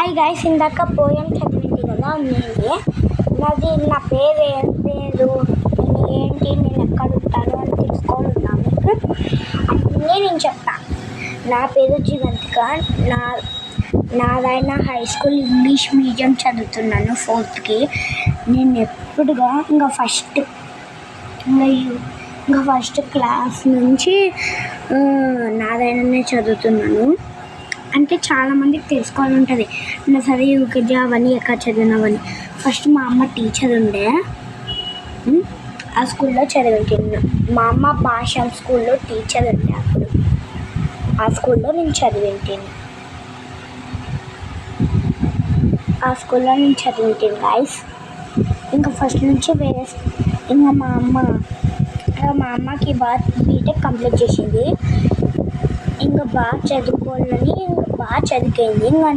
Hi guys, ఇందాక poem చదివింది కదా నేనే. నా పేరు ఏం పేరు, ఏంటి, నేను ఎక్కడ ఉంటాను అని తెలుసుకోవాలన్నా మీకు అన్నీ నేను చెప్తాను. నా పేరు Jeevanthika. Narayana high school English medium చదువుతున్నాను 4th. నేను ఎప్పుడుగా ఇంకా ఫస్ట్ క్లాస్ నుంచి నారాయణనే చదువుతున్నాను. అంటే చాలామందికి తెలుసుకోవాలి ఉంటుంది, సరే యూకేజీ అవన్నీ ఎక్కడ చదివినవని. ఫస్ట్ మా అమ్మ టీచర్ ఉండే, ఆ స్కూల్లో చదివింటాను. మా అమ్మ భాష స్కూల్లో టీచర్ ఉండే, అప్పుడు ఆ స్కూల్లో నేను చదివింటాను. గైస్. ఇంకా ఫస్ట్ నుంచి ఇంకా మా అమ్మకి బీటెక్ కంప్లీట్ చేసింది. ఇంకా బాగా చదువుకోవాలని బాగా చదివింది. ఇంకా